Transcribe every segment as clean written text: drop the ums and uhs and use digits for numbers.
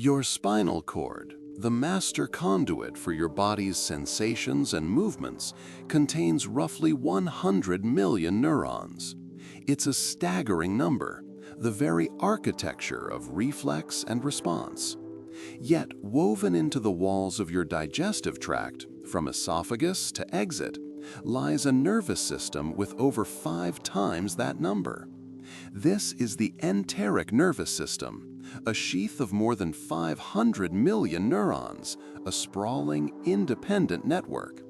Your spinal cord, the master conduit for your body's sensations and movements, contains roughly 100 million neurons. It's a staggering number, the very architecture of reflex and response. Yet, woven into the walls of your digestive tract, from esophagus to exit, lies a nervous system with over 5 times that number. This is the enteric nervous system, a sheath of more than 500 million neurons, a sprawling, independent network.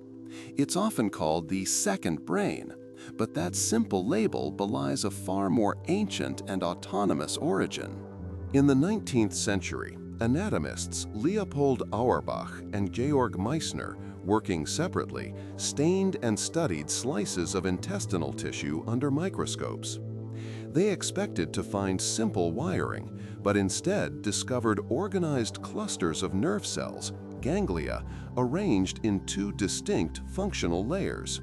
It's often called the second brain, but that simple label belies a far more ancient and autonomous origin. In the 19th century, anatomists Leopold Auerbach and Georg Meissner, working separately, stained and studied slices of intestinal tissue under microscopes. They expected to find simple wiring, but instead discovered organized clusters of nerve cells, ganglia, arranged in 2 distinct functional layers.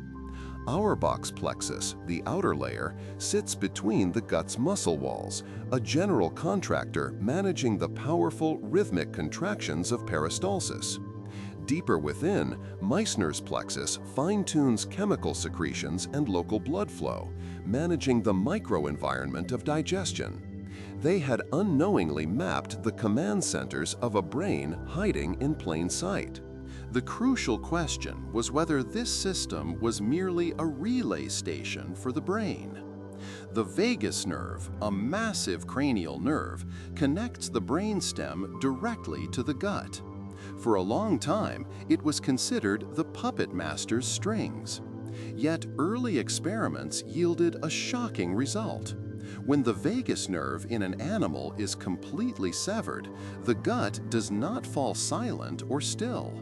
Auerbach's plexus, the outer layer, sits between the gut's muscle walls, a general contractor managing the powerful rhythmic contractions of peristalsis. Deeper within, Meissner's plexus fine-tunes chemical secretions and local blood flow, managing the microenvironment of digestion. They had unknowingly mapped the command centers of a brain hiding in plain sight. The crucial question was whether this system was merely a relay station for the brain. The vagus nerve, a massive cranial nerve, connects the brainstem directly to the gut. For a long time, it was considered the puppet master's strings. Yet early experiments yielded a shocking result. When the vagus nerve in an animal is completely severed, the gut does not fall silent or still.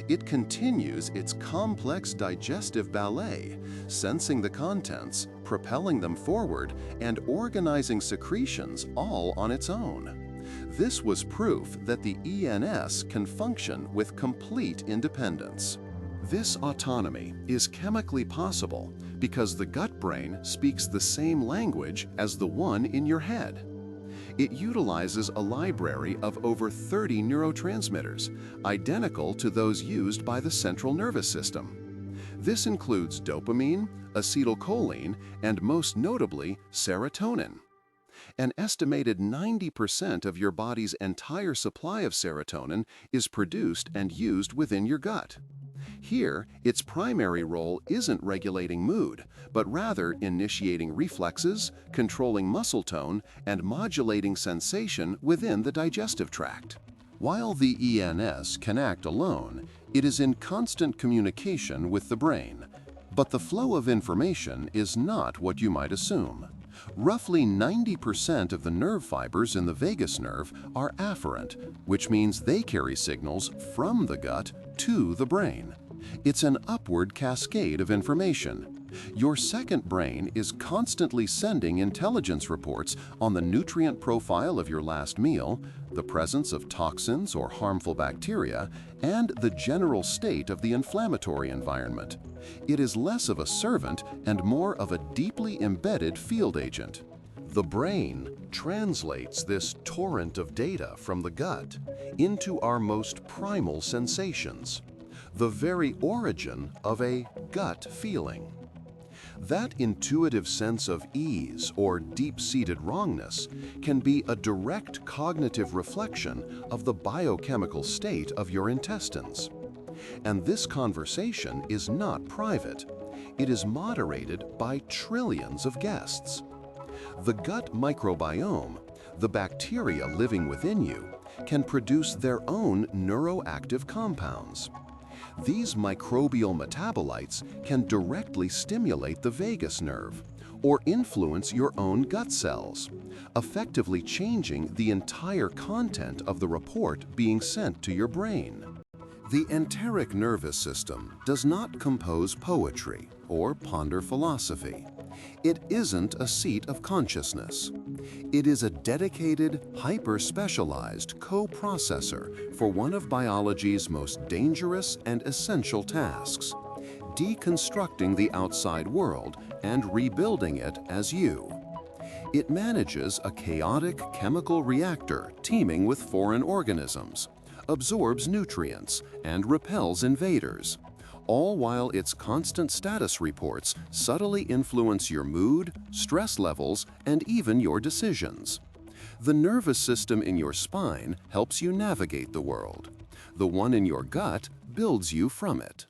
It continues its complex digestive ballet, sensing the contents, propelling them forward, and organizing secretions all on its own. This was proof that the ENS can function with complete independence. This autonomy is chemically possible because the gut brain speaks the same language as the one in your head. It utilizes a library of over 30 neurotransmitters, identical to those used by the central nervous system. This includes dopamine, acetylcholine, and most notably, serotonin. An estimated 90% of your body's entire supply of serotonin is produced and used within your gut. Here, its primary role isn't regulating mood, but rather initiating reflexes, controlling muscle tone, and modulating sensation within the digestive tract. While the ENS can act alone, it is in constant communication with the brain. But the flow of information is not what you might assume. Roughly 90% of the nerve fibers in the vagus nerve are afferent, which means they carry signals from the gut to the brain. It's an upward cascade of information. Your second brain is constantly sending intelligence reports on the nutrient profile of your last meal, the presence of toxins or harmful bacteria, and the general state of the inflammatory environment. It is less of a servant and more of a deeply embedded field agent. The brain translates this torrent of data from the gut into our most primal sensations, the very origin of a gut feeling. That intuitive sense of ease or deep-seated wrongness can be a direct cognitive reflection of the biochemical state of your intestines. And this conversation is not private. It is moderated by trillions of guests. The gut microbiome, the bacteria living within you, can produce their own neuroactive compounds. These microbial metabolites can directly stimulate the vagus nerve or influence your own gut cells, effectively changing the entire content of the report being sent to your brain. The enteric nervous system does not compose poetry or ponder philosophy. It isn't a seat of consciousness. It is a dedicated, hyper-specialized co-processor for one of biology's most dangerous and essential tasks: deconstructing the outside world and rebuilding it as you. It manages a chaotic chemical reactor teeming with foreign organisms, absorbs nutrients, and repels invaders, all while its constant status reports subtly influence your mood, stress levels, and even your decisions. The nervous system in your spine helps you navigate the world. The one in your gut builds you from it.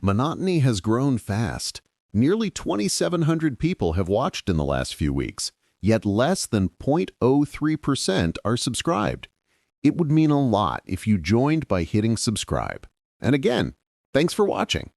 Monotony has grown fast. Nearly 2,700 people have watched in the last few weeks, yet less than 0.03% are subscribed. It would mean a lot if you joined by hitting subscribe. And again, thanks for watching.